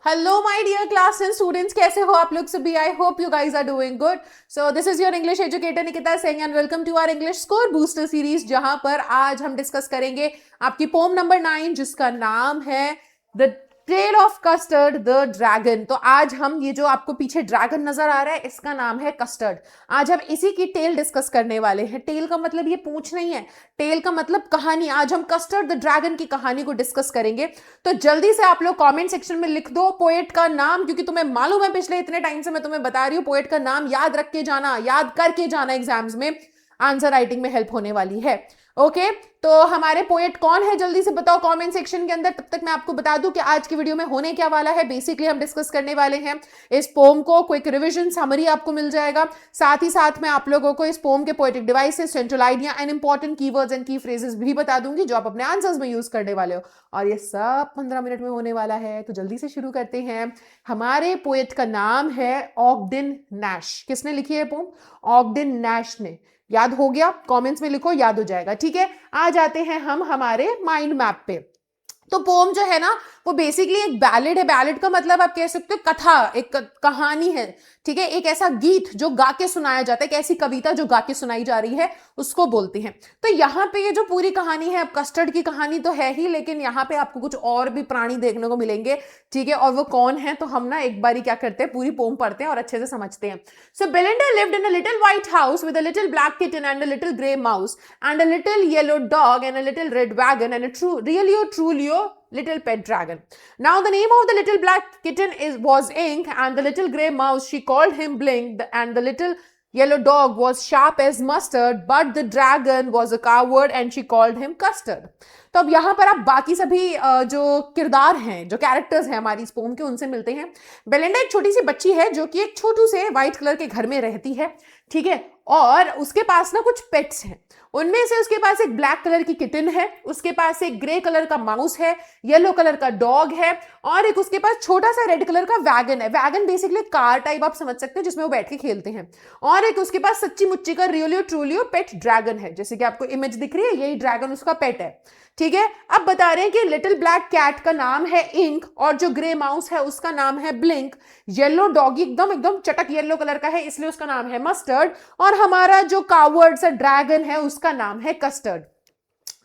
Hello, my dear class and students. कैसे हो आप लोग सभी? I hope you guys are doing good. So this is your English educator Nikita Singh and welcome to our English Score Booster series, जहां पर आज हम discuss करेंगे आपकी पोम नंबर 9 जिसका नाम है the tale of Custard the Dragon. तो आज हम ये जो आपको पीछे ड्रैगन नजर आ रहा है इसका नाम है कस्टर्ड। आज हम इसी की टेल डिस्कस करने वाले हैं। टेल का मतलब ये पूंछ नहीं है, टेल का मतलब कहानी। आज हम कस्टर्ड द ड्रैगन की कहानी को डिस्कस करेंगे। तो जल्दी से आप लोग कमेंट सेक्शन में लिख दो पोएट का नाम, क्योंकि तुम्हें मालूम है पिछले इतने टाइम से मैं तुम्हें बता रही हूं पोएट का नाम याद रख के जाना, याद करके जाना, एग्जाम्स में आंसर राइटिंग में हेल्प होने वाली है। ओके तो हमारे पोएट कौन है जल्दी से बताओ कमेंट सेक्शन के अंदर। तब तक मैं आपको बता दूं कि आज की वीडियो में होने क्या वाला है। बेसिकली हम डिस्कस करने वाले हैं इस पोम को, क्विक रिवीजन समरी आपको मिल जाएगा। साथ ही साथ मैं आप लोगों को इस पोम के poetic devices, central idea and important keywords and की फ्रेजेस भी बता दूंगी जो आप अपने आंसर्स में यूज करने वाले हो। और ये सब 15 मिनट में होने वाला है। तो जल्दी से शुरू करते हैं। हमारे पोएट का नाम है ऑगडेन नैश। किसने लिखी है पोम? ऑगडेन नैश ने। याद हो गया? कमेंट्स में लिखो, याद हो जाएगा। ठीक है, आ जाते हैं हम हमारे माइंड मैप पे। तो पोम जो है ना वो बेसिकली एक बैलेड है। बैलेड का मतलब आप कह सकते हो कथा, एक कहानी है। ठीक है, एक ऐसा गीत जो गा के सुनाया जाता है, एक ऐसी कविता जो गा के सुनाई जा रही है उसको बोलते हैं। तो यहाँ पे ये जो पूरी कहानी है, अब कस्टर्ड की कहानी तो है ही, लेकिन यहाँ पे आपको कुछ और भी प्राणी देखने को मिलेंगे। ठीक है, और वो कौन है तो हम ना एक बारी क्या करते हैं, पूरी पोम पढ़ते हैं और अच्छे से समझते हैं। So Belinda lived in a little white house with a little black kitten and a little grey mouse and a little yellow dog and a little red wagon and a truly little pet dragon. Now the name of the little black kitten was Ink, and the little grey mouse she called him Blink, and the little yellow dog was sharp as mustard, but the dragon was a coward and she called him Custard. तो अब यहाँ पर आप बाकी सभी जो किरदार हैं, जो कैरेक्टर्स हैं हमारी इस पोम के, उनसे मिलते हैं। बेलिंडा एक छोटी सी बच्ची है जो कि एक छोटू से व्हाइट कलर के घर में रहती है। ठीक है, और उसके पास ना कुछ पेट्स हैं। उनमें से उसके पास एक ब्लैक कलर की किटन है, उसके पास एक ग्रे कलर का माउस है, येलो कलर का डॉग है, और एक उसके पास छोटा सा रेड कलर का वैगन है। वैगन बेसिकली कार टाइप आप समझ सकते हो जिसमें वो बैठ के खेलते हैं। और एक उसके पास सच्ची मुच्ची का रियलियो ट्रूलियो पेट ड्रैगन है। जैसे कि आपको इमेज दिख रही है, यही ड्रैगन उसका पेट है। ठीक है, अब बता रहे हैं कि लिटिल ब्लैक कैट का नाम है इंक और जो ग्रे माउस है उसका नाम है ब्लिंक। येलो डॉगी एकदम एकदम चटक येलो कलर का है इसलिए उसका नाम है मस्टर्ड। और हमारा जो कावर्ड सा ड्रैगन है उसका नाम है कस्टर्ड।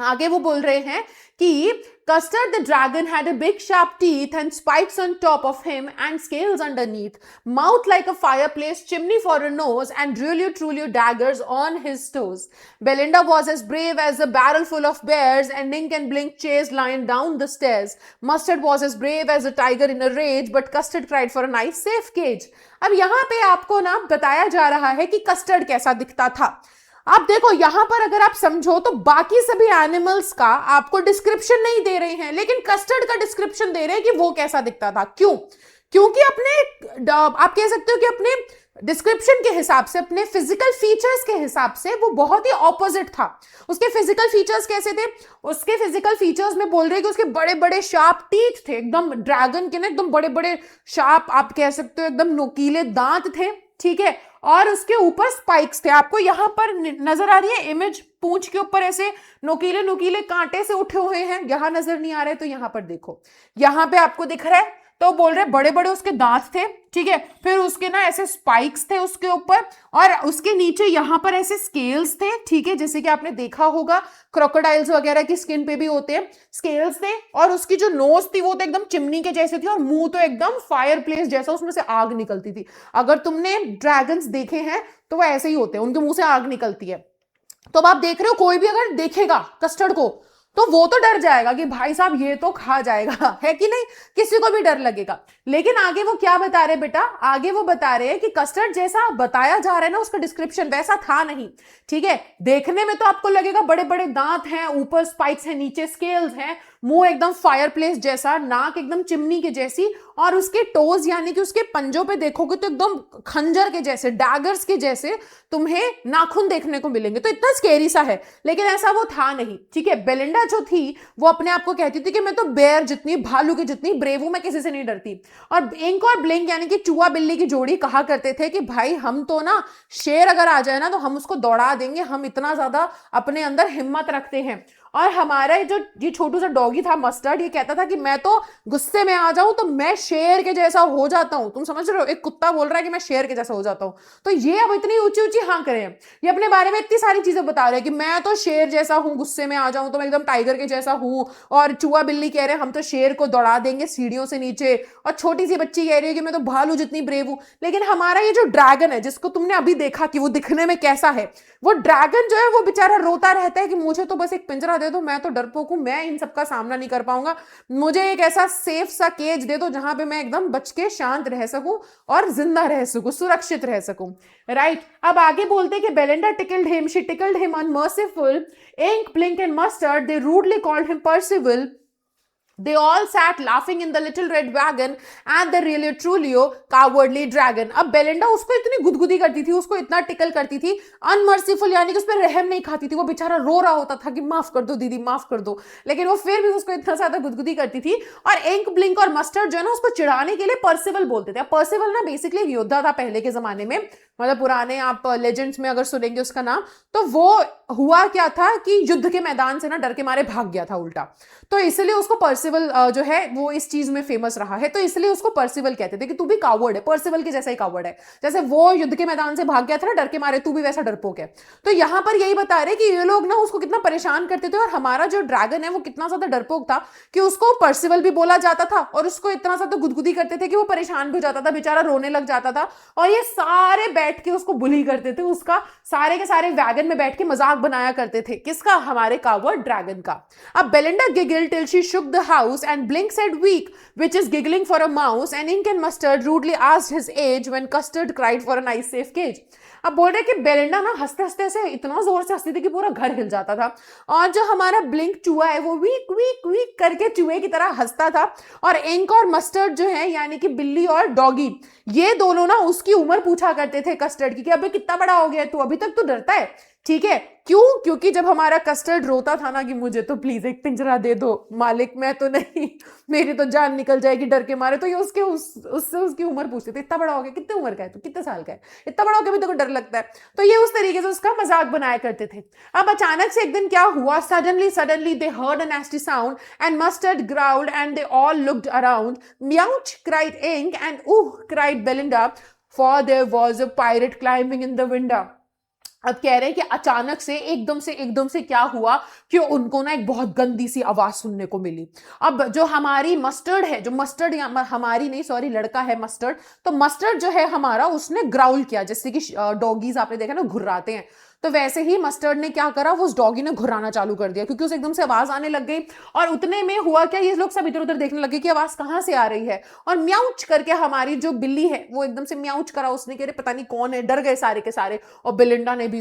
आगे वो बोल रहे हैं कि Custard the dragon had a big sharp teeth and spikes on top of him and scales underneath, mouth like a fireplace, chimney for a nose, and truly daggers on his toes. Belinda was as brave as a barrel full of bears, and Nink and Blink chased Lion down the stairs. Mustard was as brave as a tiger in a rage, but Custard cried for a nice safe cage. अब यहाँ पे आपको ना बताया जा रहा है कि कस्टर्ड कैसा दिखता था। आप देखो यहां पर अगर आप समझो तो बाकी सभी एनिमल्स का आपको डिस्क्रिप्शन नहीं दे रहे हैं, लेकिन कस्टर्ड का डिस्क्रिप्शन दे रहे हैं कि वो कैसा दिखता था। क्यों? क्योंकि अपने आप कह सकते हो कि अपने डिस्क्रिप्शन के हिसाब से, अपने फिजिकल फीचर्स के हिसाब से वो बहुत ही ऑपोजिट था। उसके फिजिकल फीचर्स कैसे थे? उसके फिजिकल फीचर्स में बोल रहे हैं कि उसके बड़े बड़े शार्प टीथ थे, एकदम ड्रैगन के ना एकदम बड़े बड़े शार्प, आप कह सकते हो एकदम नोकीले दांत थे। ठीक है, और उसके ऊपर स्पाइक्स थे। आपको यहां पर नजर आ रही है इमेज, पूंछ के ऊपर ऐसे नोकीले नोकीले कांटे से उठे हुए हैं। यहां नजर नहीं आ रहे तो यहां पर देखो, यहां पे आपको दिख रहा है। तो बोल रहे बड़े बड़े उसके दांत थे। ठीक है, फिर उसके ना ऐसे स्पाइक्स थे उसके ऊपर, और उसके नीचे यहां पर ऐसे स्केल्स थे। ठीक है, जैसे कि आपने देखा होगा क्रोकोडाइल्स वगैरह की स्किन पे भी होते हैं स्केल्स थे। और उसकी जो नोज थी वो तो एकदम चिमनी के जैसे थी, और मुंह तो एकदम फायर प्लेस जैसा, उसमें से आग निकलती थी। अगर तुमने ड्रैगन्स देखे हैं तो वो ऐसे ही होते हैं, उनके मुंह से आग निकलती है। तो अब आप देख रहे हो, कोई भी अगर देखेगा कस्टर्ड को तो वो तो डर जाएगा कि भाई साहब ये तो खा जाएगा, है कि नहीं? किसी को भी डर लगेगा। लेकिन आगे वो क्या बता रहे बेटा? आगे वो बता रहे हैं कि कस्टर्ड जैसा बताया जा रहा है ना उसका डिस्क्रिप्शन, वैसा था नहीं। ठीक है, देखने में तो आपको लगेगा बड़े बड़े दांत हैं, ऊपर स्पाइक्स हैं, नीचे स्केल्स हैं, मुंह एकदम फायरप्लेस जैसा, नाक एकदम चिमनी के जैसी, और उसके टोज यानी कि उसके पंजों पे देखोगे तो एकदम खंजर के जैसे, डैगर्स के जैसे तुम्हें नाखून देखने को मिलेंगे। तो इतना स्केरी सा है, लेकिन ऐसा वो था नहीं। ठीक है, बेलिंडा जो थी वो अपने आप को कहती थी कि मैं तो बेयर जितनी, भालू की जितनी ब्रेव हूं, मैं किसी से नहीं डरती। और इंक और ब्लिंक यानी कि चूहा बिल्ली की जोड़ी कहा करते थे कि भाई हम तो ना, शेर अगर आ जाए ना तो हम उसको दौड़ा देंगे, हम इतना ज्यादा अपने अंदर हिम्मत रखते हैं। और हमारा जो ये छोटू सा डॉगी था मस्टर्ड, ये कहता था कि मैं तो गुस्से में आ जाऊं तो मैं शेर के जैसा हो जाता हूं। तुम समझ रहे हो, एक कुत्ता बोल रहा है कि मैं शेर के जैसा हो जाता हूं। तो ये अब इतनी ऊंची ऊंची हाँ करें, ये अपने बारे में इतनी सारी चीजें बता रहे हैं कि मैं तो शेर जैसा हूँ, गुस्से में आ जाऊं तो मैं एकदम टाइगर के जैसा हूँ। और चूहा बिल्ली कह रहे हैं हम तो शेर को दौड़ा देंगे सीढ़ियों से नीचे। और छोटी सी बच्ची कह रही है कि मैं तो भालू जितनी ब्रेव हूं। लेकिन हमारा ये जो ड्रैगन है, जिसको तुमने अभी देखा कि वो दिखने में कैसा है, वो ड्रैगन जो है वो बेचारा रोता रहता है कि मुझे तो बस एक पिंजरा दे दो, मैं तो डरपोक हूं, मैं इन सबका सामना नहीं कर पाऊंगा। मुझे एक ऐसा सेफ सा केज दे दो जहां पे मैं एकदम बच के शांत रह सकूं और जिंदा रह सकूं, सुरक्षित रह सकूं। राइट, अब आगे बोलते कि Belinda tickled him, she tickled him unmerciful, Ink, Blink and Mustard, they rudely called him Percival. They all sat laughing in the little red wagon at the really truly cowardly dragon. अब Belinda उसको इतनी गुदगुदी करती थी, उसको इतना tackle करती थी, अनमर्सीफुल यानी कि उस पर रहम नहीं खाती थी। वो बेचारा रो रहा होता था कि माफ कर दो दीदी, माफ कर दो, लेकिन वो फिर भी उसको इतना ज्यादा गुदगुदी करती थी। और इंक, ब्लिंक और मस्टर्ड जो है ना, उसको चिढ़ाने के लिए पर्सिवल बोलते थे। पर्सिवल ना बेसिकली एक योद्धा था पहले के जमाने में, मतलब पुराने आप लेजेंड्स में अगर सुनेंगे उसका नाम, तो वो हुआ क्या था कि युद्ध के मैदान से ना डर के मारे भाग गया था उल्टा। तो इसलिए उसको पर्सिवल जो है वो इस चीज में फेमस रहा है, तो इसलिए उसको पर्सिवल कहते थे कि तू भी कावर्ड है, पर्सिवल के जैसा ही कावर्ड है। जैसे वो युद्ध के मैदान से भाग गया था ना डर के मारे, तू भी वैसा डरपोक है। तो यहां पर यही बता रहे कि ये लोग ना उसको कितना परेशान करते थे, और हमारा जो ड्रैगन है वो कितना ज्यादा डरपोक था कि उसको पर्सिवल भी बोला जाता था, और उसको इतना ज्यादा गुदगुदी करते थे कि वो परेशान भी हो जाता था, बेचारा रोने लग जाता था। और ये सारे बैठ के उसको बुली करते थे, उसका सारे के सारे वैगन में बैठ के मजाक बनाया करते थे। किसका? हमारे कावर्ड ड्रैगन का। अब Belinda giggled till she shook the house, and Blink said weak, which is giggling for a mouse, and Ink and Mustard rudely asked his age when Custard cried for a nice safe cage. अब बोल रहे कि Belinda ना हंसते हंसते ऐसे इतना जोर से हंसती थी कि पूरा घर हिल जाता था, और जो हमारा ब्लिंक चूहा है वो वीक वीक वीक करके चूहे की तरह हंसता था। और इंक और मस्टर्ड जो है यानी कि बिल्ली और डॉगी, ये दोनों ना उसकी उम्र पूछा करते थे कस्टर्ड की कि अबे कितना बड़ा हो गया तू, अभी तक तू डरता है? ठीक है, क्यों? क्योंकि जब हमारा कस्टर्ड रोता था ना कि मुझे तो प्लीज एक पिंजरा दे दो मालिक, मैं तो नहीं, मेरी तो जान निकल जाएगी डर के मारे, तो ये उसके उससे उसकी उम्र पूछते थे, इतना बड़ा हो गया, कितने उम्र का है तू, कितने साल का है, इतना बड़ा हो गया भी तो डर लगता है। तो ये उस तरीके से उसका मजाक बनाया करते थे। अब अचानक से एक दिन क्या हुआ, suddenly they heard a nasty sound and Mustard growled and they all looked around. Meouch, cried Ink, and ooh, cried Belinda, for there was a pirate climbing in the window. अब कह रहे हैं कि अचानक से एकदम से क्या हुआ कि उनको ना एक बहुत गंदी सी आवाज सुनने को मिली। अब जो हमारी मस्टर्ड है, जो मस्टर्ड हमारी नहीं सॉरी लड़का है मस्टर्ड, तो मस्टर्ड जो है हमारा उसने ग्राउल किया, जैसे कि डॉगीज आपने देखा ना घुर्राते हैं, तो वैसे ही मस्टर्ड ने क्या करा, वो उस डॉगी ने घुराना चालू कर दिया, क्योंकि उसे एकदम से आवाज आने लग गई। और उतने में हुआ क्या, ये लोग सब इधर उधर देखने लगे कि आवाज कहां से आ रही है, और म्याऊच करके हमारी जो बिल्ली है वो एकदम से म्याऊच करा, उसने कह रहे पता नहीं कौन है, डर गए सारे के सारे। और बेलिंडा ने भी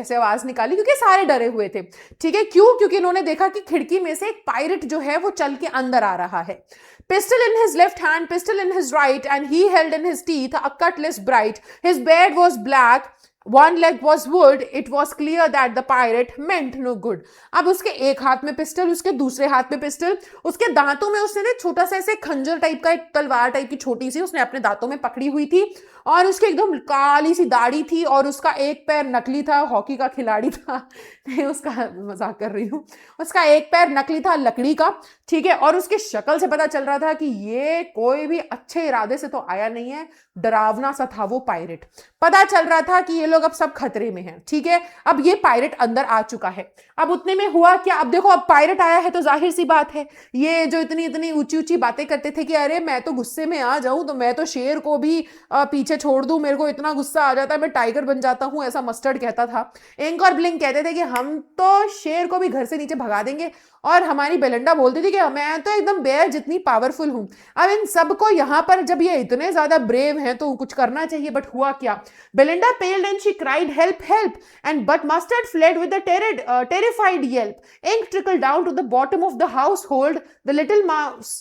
ऐसे आवाज निकाली, क्योंकि सारे डरे हुए थे। ठीक है, क्यों? क्योंकि इन्होंने देखा कि खिड़की में से एक पायरेट जो है वो चल के अंदर आ रहा है। Pistol in his left hand, pistol in his right, and he held in his teeth a cutlass bright. His beard was black, one leg was wood. It was clear that the pirate meant no good. अब उसके एक हाथ में pistol, उसके दूसरे हाथ में pistol, उसके दांतों में उसने छोटा सा ऐसे खंजर टाइप का, एक तलवार टाइप की छोटी सी उसने अपने दांतों में पकड़ी हुई थी, और उसकी एकदम काली सी दाढ़ी थी, और उसका एक पैर नकली था, हॉकी का खिलाड़ी था, नहीं उसका मजाक कर रही हूँ, उसका एक पैर नकली था लकड़ी का। ठीक है, और उसकी शक्ल से पता चल रहा था कि ये कोई भी अच्छे इरादे से तो आया नहीं है, डरावना सा था वो पायरेट। पता चल रहा था कि ये लोग अब सब खतरे में हैं। ठीक है, अब ये पायरेट अंदर आ चुका है। अब उतने में हुआ क्या, अब देखो अब पायरेट आया है तो जाहिर सी बात है, ये जो इतनी इतनी ऊंची ऊंची बातें करते थे कि अरे मैं तो गुस्से में आ जाऊं तो मैं तो शेर को भी पीछे छोड़ दूं, मेरे को इतना गुस्सा आ जाता है मैं टाइगर बन जाता हूं, ऐसा मस्टर्ड कहता था। इंक और ब्लिंक कहते थे कि हम तो शेर को भी घर से नीचे भगा देंगे, और हमारी बेलिंडा बोलती थी कि मैं तो एकदम बेयर जितनी पावरफुल हूं। अब इन सबको यहां पर जब ये इतने ज्यादा ब्रेव हैं तो कुछ करना चाहिए, बट हुआ क्या, Belinda paled and she cried help help, and but Mustard fled with a terrified yelp. Ink trickled down to the bottom of the household. The little mouse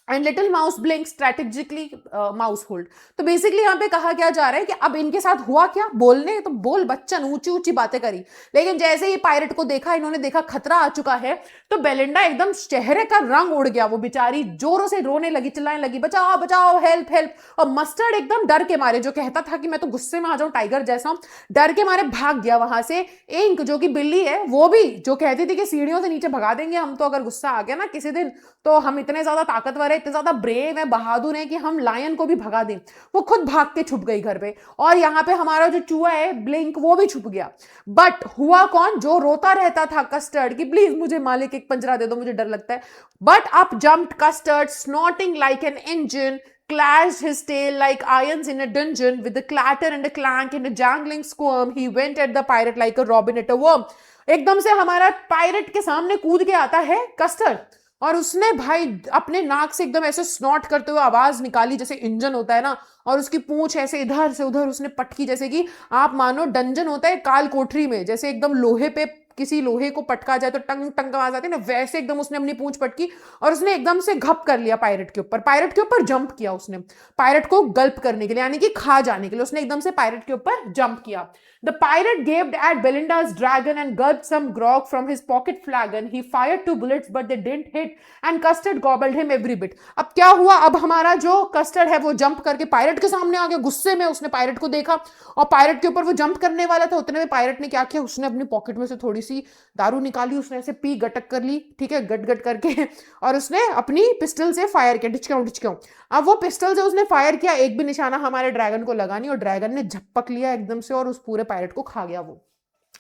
and little mouse blink strategically mouse hold. तो basically यहाँ पे कहा क्या जा रहा है कि अब इनके साथ हुआ क्या, बोलने तो बोल बच्चन, ऊंची ऊंची बातें करी, लेकिन जैसे ही पायरेट को देखा, इन्होंने देखा खतरा आ चुका है, तो बेलिंडा एकदम चेहरे का रंग उड़ गया, वो बेचारी जोरों से रोने लगी, चिल्लाने लगी, बचाओ बचाओ, हेल्प हेल्प। और मस्टर्ड एकदम डर के मारे, जो कहता था कि मैं तो गुस्से में आ जाऊं टाइगर जैसा, डर के मारे भाग गया वहां से। इंक जो कि बिल्ली है, वो भी जो कहती थी कि सीढ़ियों से नीचे भगा देंगे हम तो अगर गुस्सा आ गया ना किसी दिन, तो हम इतने ज्यादा ताकतवर है, इतने ज्यादा ब्रेव है, बहादुर है कि हम लायन को भी भगा दें, वो खुद भाग के छुप गई घर पे। और यहाँ पे हमारा जो चूहा है ब्लिंक, वो भी छुप गया। बट हुआ कौन, जो रोता रहता था कस्टर्ड कि प्लीज मुझे मालिक एक पंजरा दे दो, मुझे डर लगता है, but up jumped custard snorting like an engine, clashed his tail like irons in a dungeon, with a clatter and a clank and a jangling squirm he went at the pirate like a robin at a worm। एकदम से हमारा pirate के सामने कूद के आता है custard, और उसने भाई अपने नाक से एकदम ऐसे स्नॉट करते हुए आवाज निकाली जैसे इंजन होता है ना, और उसकी पूंछ ऐसे इधर से उधर उसने पटकी, जैसे कि आप मानो डंजन होता है काल कोठरी में, जैसे एकदम लोहे पे किसी लोहे को पटका जाए तो टंग टंग आवाज आती है ना, वैसे एकदम उसने अपनी पूंछ पटकी और उसने एकदम से घप कर लिया पायरेट के ऊपर। पायरेट के ऊपर जंप किया उसने, पायरेट को गल्प करने के लिए, यानी कि खा जाने के लिए उसने एकदम से पायरेट के ऊपर जंप किया। The pirate gaped at Belinda's dragon and gulped some grog from his pocket flagon. He fired 2 bullets, but they didn't hit, and Custard gobbled him every bit. अब क्या हुआ, अब हमारा जो कस्टर्ड है वो जंप करके पायरेट के सामने आ गया, गुस्से में उसने पायरेट को देखा और पायरेट के ऊपर वो जंप करने वाला था। उतने में पायरेट ने क्या किया, उसने अपनी पॉकेट में से थोड़ी सी दारू निकाली, उसने ऐसे पी गटक कर ली, ठीक है, गट गट करके, और उसने अपनी पिस्टल से फायर किया, डिचक्यों डिचक्यों। अब वो पिस्टल से उसने फायर किया, एक भी निशाना हमारे ड्रैगन को लगा नहीं, और ड्रैगन ने झपक लिया एकदम से और उस पूरे पायरेट को खा गया वो।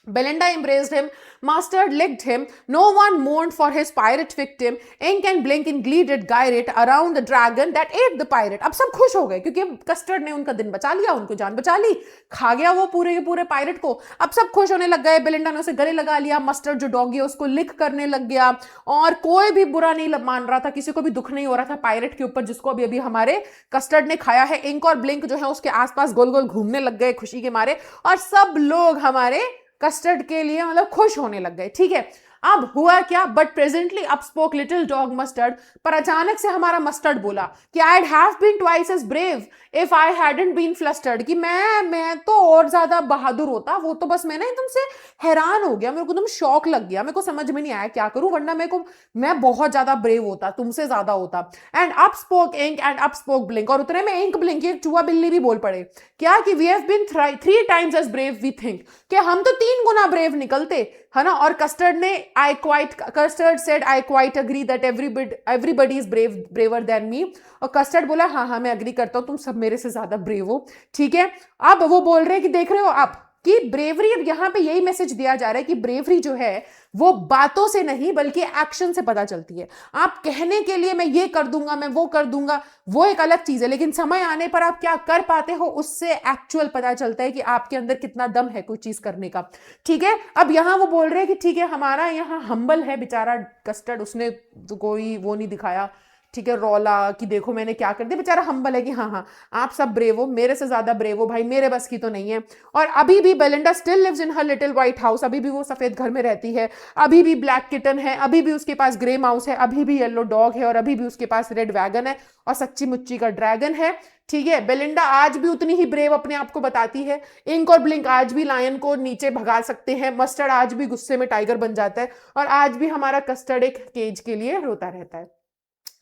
Belinda embraced him, Mustard licked him, no one mourned for his pirate victim, Ink and Blink in glee did gyrate around the dragon that ate the pirate। अब सब खुश हो गए क्योंकि कस्टर्ड ने उनका दिन बचा लिया, उनको जान बचा ली, खा गया वो पूरे के पूरे पायरेट को। अब सब खुश होने लग गए, बेलिंडा ने उसे गले लगा लिया, मस्टर्ड जो डॉगी है उसको लिक करने लग गया, और कोई भी बुरा नहीं मान रहा था, किसी को भी दुख नहीं हो रहा था पायरेट के ऊपर जिसको अभी अभी हमारे कस्टर्ड ने खाया है। इंक और ब्लिंक जो है उसके आसपास गोल गोल घूमने लग गए खुशी के मारे, और सब लोग हमारे कस्टर्ड के लिए मतलब खुश होने लग गए, ठीक है। अब हुआ क्या, but presently up spoke little dog Mustard, पर अचानक से हमारा मस्टर्ड बोला कि I have been twice as brave if I hadn't been flustered, कि मैं तो और ज्यादा बहादुर होता, वो तो बस मैं ना एकदम से हैरान हो गया, मेरे को एकदम शौक लग गया, मेरे को समझ में नहीं आया क्या करूं, वरना मैं बहुत ज्यादा ब्रेव होता, तुमसे ज्यादा होता। And up spoke Ink and up spoke Blink, और उतने में इंक ब्लिंक एक चूहा बिल्ली भी बोल पड़े, क्या कि we have been 3 times as brave we think, कि हम तो 3 गुना ब्रेव निकलते है ना। और कस्टर्ड ने custard said I quite agree that everybody is braver than me, और कस्टर्ड बोला हाँ हाँ मैं अग्री करता हूं, तुम सब मेरे से ज्यादा ब्रेव हो, ठीक है। अब वो बोल रहे हैं कि देख रहे हो आप कि ब्रेवरी, अब यहां पे यही मैसेज दिया जा रहा है कि ब्रेवरी जो है वो बातों से नहीं बल्कि एक्शन से पता चलती है। आप कहने के लिए मैं ये कर दूंगा, मैं वो कर दूंगा, वो एक अलग चीज है, लेकिन समय आने पर आप क्या कर पाते हो उससे एक्चुअल पता चलता है कि आपके अंदर कितना दम है कोई चीज करने का, ठीक है। अब यहां वो बोल रहे हैं कि ठीक है, हमारा यहाँ हम्बल है बेचारा कस्टर्ड, उसने तो कोई वो नहीं दिखाया, ठीक है, रौला कि देखो मैंने क्या कर दिया, बेचारा हम्बल है कि हाँ हाँ आप सब ब्रेव हो, मेरे से ज्यादा ब्रेव हो भाई, मेरे बस की तो नहीं है। और अभी भी Belinda still lives in her little white house, अभी भी वो सफेद घर में रहती है, अभी भी ब्लैक किटन है, अभी भी उसके पास ग्रे माउस है, अभी भी येलो डॉग है, और अभी भी उसके पास रेड वैगन है, और सच्ची मुच्ची का ड्रैगन है, ठीक है। बेलिंडा आज भी उतनी ही ब्रेव अपने आप को बताती है, इंक और ब्लिंक आज भी लायन को नीचे भगा सकते हैं, मस्टर्ड आज भी गुस्से में टाइगर बन जाता है, और आज भी हमारा कस्टर्ड एक केज के लिए रोता रहता है।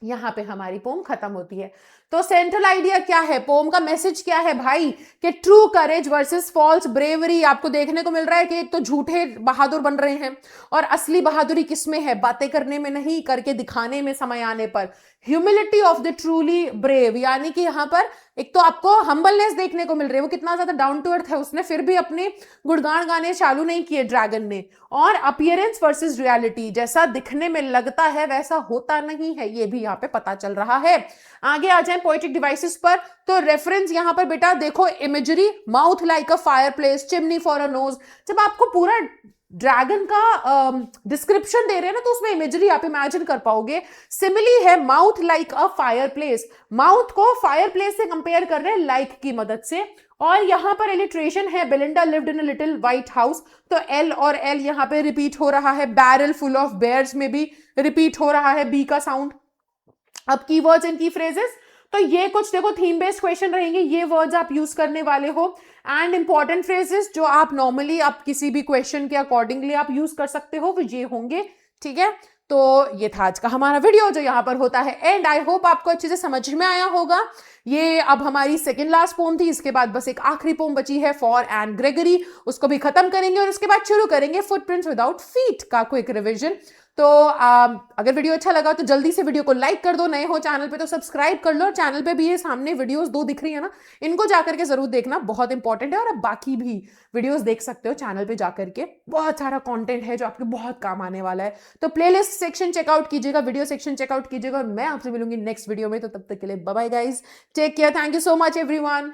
यहां पे हमारी पोम खत्म होती है। तो सेंट्रल आइडिया क्या है, पोम का मैसेज क्या है भाई, कि ट्रू करेज वर्सेस फॉल्स ब्रेवरी। आपको देखने को मिल रहा है कि एक तो झूठे बहादुर बन रहे हैं, और असली बहादुरी किसमें है, बातें करने में नहीं, करके दिखाने में समय आने पर। Humility of the truly brave, यानी कि यहां पर एक तो आपको हम्बलनेस देखने को मिल रही है, वो कितना ज्यादा डाउन टू अर्थ है, उसने फिर भी अपने गुणगान गाने चालू नहीं किए ड्रैगन ने। और अपीयरेंस वर्सेस रियलिटी, जैसा दिखने में लगता है वैसा होता नहीं है, ये भी यहाँ पे पता चल रहा है। आगे आ जाए पोएटिक डिवाइसेस पर, तो रेफरेंस यहां पर बेटा देखो, imagery, mouth like a fire place, chimney for a knows. जब आपको पूरा ड्रैगन का डिस्क्रिप्शन दे रहे हैं ना, तो उसमें इमेजरी आप इमेजिन कर पाओगे। सिमिली है mouth like a fire place, mouth को फायर प्लेस से कंपेयर कर रहे हैं लाइक की मदद से। और यहां पर इलिट्रेशन है, Belinda lived in a little white house, तो एल और एल यहां पे रिपीट हो रहा है, बैरल फुल ऑफ बेयर्स में भी रिपीट हो रहा है बी का साउंड। अब कीवर्ड्स एंड की फ्रेजेस, तो ये कुछ देखो थीम बेस्ड क्वेश्चन रहेंगे, ये वर्ड्स आप यूज करने वाले हो। एंड इंपॉर्टेंट फ्रेजेस जो आप नॉर्मली आप किसी भी क्वेश्चन के अकॉर्डिंगली आप यूज कर सकते हो वो ये होंगे, ठीक है। तो ये था आज का हमारा वीडियो जो यहाँ पर होता है एंड आई होप आपको अच्छे से समझ में आया होगा। ये अब हमारी सेकेंड लास्ट पोम थी, इसके बाद बस एक आखिरी पोम बची है फॉर एंड ग्रेगरी, उसको भी खत्म करेंगे और उसके बाद शुरू करेंगे फुटप्रिंट्स विदाउट फीट का क्विक रिविजन। तो अगर वीडियो अच्छा लगा तो जल्दी से वीडियो को लाइक कर दो, नए हो चैनल पे तो सब्सक्राइब कर लो, और चैनल पे भी ये सामने वीडियोस 2 दिख रही है ना, इनको जाकर के जरूर देखना, बहुत इंपॉर्टेंट है। और अब बाकी भी वीडियोस देख सकते हो चैनल पे जाकर के, बहुत सारा कंटेंट है जो आपके बहुत काम आने वाला है। तो प्लेलिस्ट सेक्शन चेकआउट कीजिएगा, वीडियो सेक्शन चेकआउट कीजिएगा, और मैं आपसे मिलूंगी नेक्स्ट वीडियो में। तो तब तक के लिए bye bye guys, take care, thank you so much everyone.